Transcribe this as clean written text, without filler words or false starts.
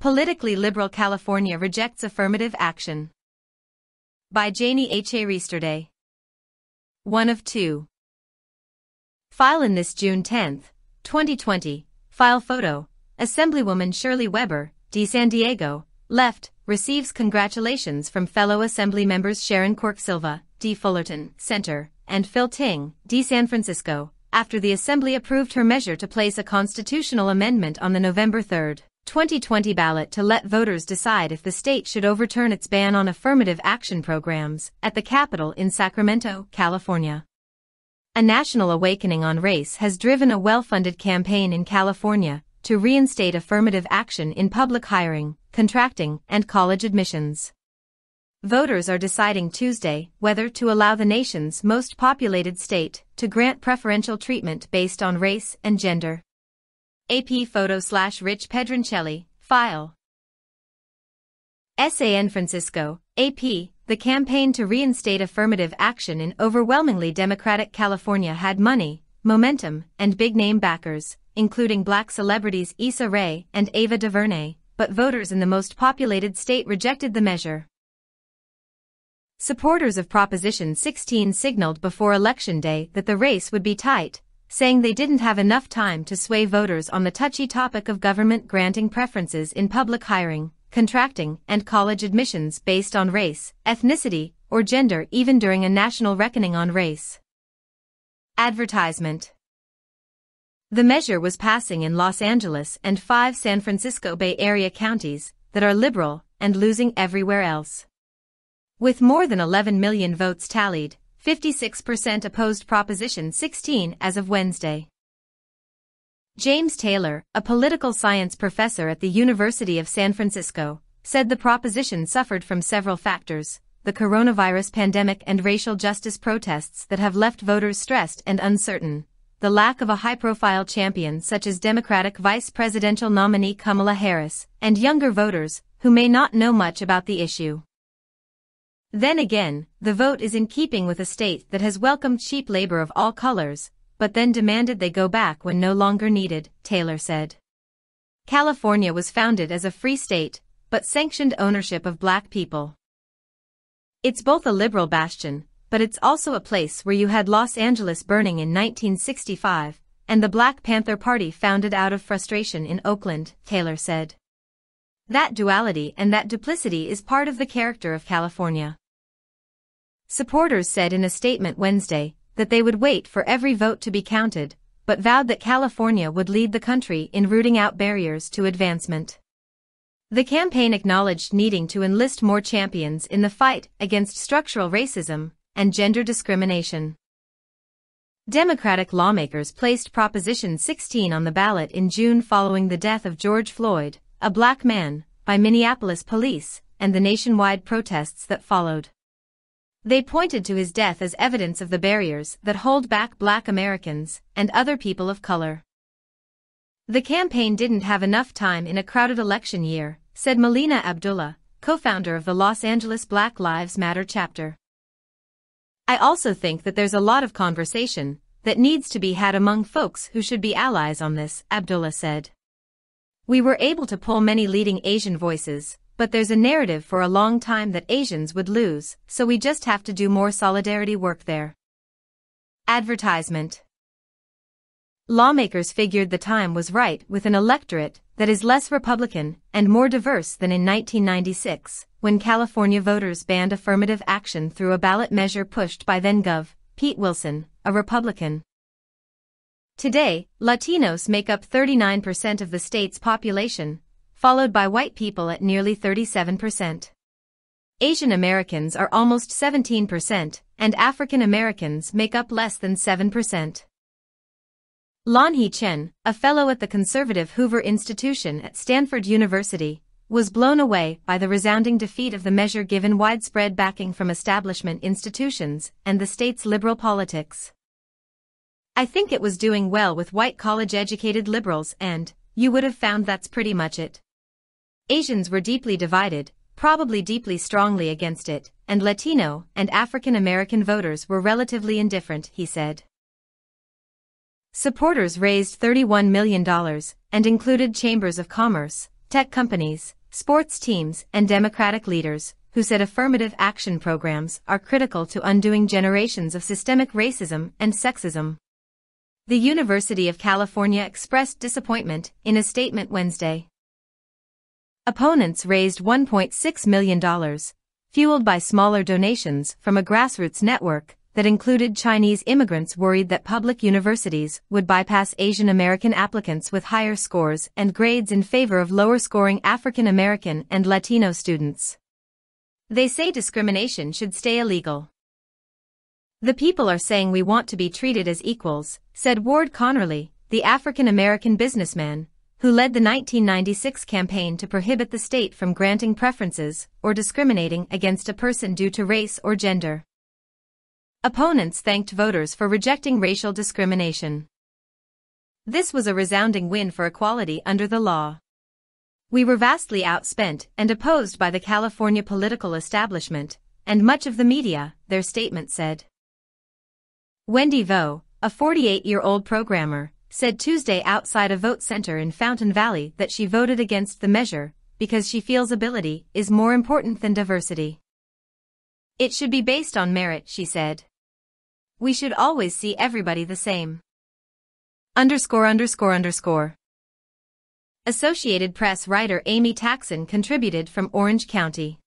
Politically Liberal California Rejects Affirmative Action. By Janie H. A. Reesterday. 1 of 2. File in this June 10, 2020. File photo. Assemblywoman Shirley Weber, D. San Diego, left, receives congratulations from fellow Assembly members Sharon Quirk Silva, D. Fullerton, Center, and Phil Ting, D. San Francisco, after the Assembly approved her measure to place a constitutional amendment on the November 3, 2020 ballot to let voters decide if the state should overturn its ban on affirmative action programs at the Capitol in Sacramento, California. A national awakening on race has driven a well-funded campaign in California to reinstate affirmative action in public hiring, contracting, and college admissions. Voters are deciding Tuesday whether to allow the nation's most populated state to grant preferential treatment based on race and gender. AP photo/Rich Pedroncelli, file. San Francisco, AP, the campaign to reinstate affirmative action in overwhelmingly Democratic California had money, momentum, and big-name backers, including black celebrities Issa Rae and Ava DuVernay, but voters in the most populated state rejected the measure. Supporters of Proposition 16 signaled before Election Day that the race would be tight, saying they didn't have enough time to sway voters on the touchy topic of government granting preferences in public hiring, contracting, and college admissions based on race, ethnicity, or gender even during a national reckoning on race. Advertisement. The measure was passing in Los Angeles and 5 San Francisco Bay Area counties that are liberal and losing everywhere else. With more than 11 million votes tallied, 56% opposed Proposition 16 as of Wednesday. James Taylor, a political science professor at the University of San Francisco, said the proposition suffered from several factors: the coronavirus pandemic and racial justice protests that have left voters stressed and uncertain, the lack of a high-profile champion such as Democratic vice presidential nominee Kamala Harris, and younger voters who may not know much about the issue. Then again, the vote is in keeping with a state that has welcomed cheap labor of all colors, but then demanded they go back when no longer needed, Taylor said. California was founded as a free state, but sanctioned ownership of black people. It's both a liberal bastion, but it's also a place where you had Los Angeles burning in 1965, and the Black Panther Party founded out of frustration in Oakland, Taylor said. That duality and that duplicity is part of the character of California. Supporters said in a statement Wednesday that they would wait for every vote to be counted, but vowed that California would lead the country in rooting out barriers to advancement. The campaign acknowledged needing to enlist more champions in the fight against structural racism and gender discrimination. Democratic lawmakers placed Proposition 16 on the ballot in June following the death of George Floyd, a black man, by Minneapolis police, and the nationwide protests that followed. They pointed to his death as evidence of the barriers that hold back black Americans and other people of color. The campaign didn't have enough time in a crowded election year, said Melina Abdullah, co-founder of the Los Angeles Black Lives Matter chapter. I also think that there's a lot of conversation that needs to be had among folks who should be allies on this, Abdullah said. We were able to pull many leading Asian voices, but there's a narrative for a long time that Asians would lose, so we just have to do more solidarity work there. Advertisement. Lawmakers figured the time was right with an electorate that is less Republican and more diverse than in 1996, when California voters banned affirmative action through a ballot measure pushed by then-Gov. Pete Wilson, a Republican. Today, Latinos make up 39% of the state's population, followed by white people at nearly 37%. Asian Americans are almost 17%, and African Americans make up less than 7%. Lanhee Chen, a fellow at the conservative Hoover Institution at Stanford University, was blown away by the resounding defeat of the measure given widespread backing from establishment institutions and the state's liberal politics. I think it was doing well with white college-educated liberals and, you would have found that's pretty much it. Asians were deeply divided, probably deeply strongly against it, and Latino and African American voters were relatively indifferent, he said. Supporters raised $31 million and included chambers of commerce, tech companies, sports teams, and Democratic leaders, who said affirmative action programs are critical to undoing generations of systemic racism and sexism. The University of California expressed disappointment in a statement Wednesday. Opponents raised $1.6 million, fueled by smaller donations from a grassroots network that included Chinese immigrants worried that public universities would bypass Asian American applicants with higher scores and grades in favor of lower-scoring African American and Latino students. They say discrimination should stay illegal. "The people are saying we want to be treated as equals," said Ward Connerly, the African American businessman, who led the 1996 campaign to prohibit the state from granting preferences or discriminating against a person due to race or gender. Opponents thanked voters for rejecting racial discrimination. "This was a resounding win for equality under the law. We were vastly outspent and opposed by the California political establishment and much of the media," their statement said. Wendy Vo, a 48-year-old programmer, said Tuesday outside a vote center in Fountain Valley that she voted against the measure because she feels ability is more important than diversity. "It should be based on merit," she said. "We should always see everybody the same." Associated Press writer Amy Taxon contributed from Orange County.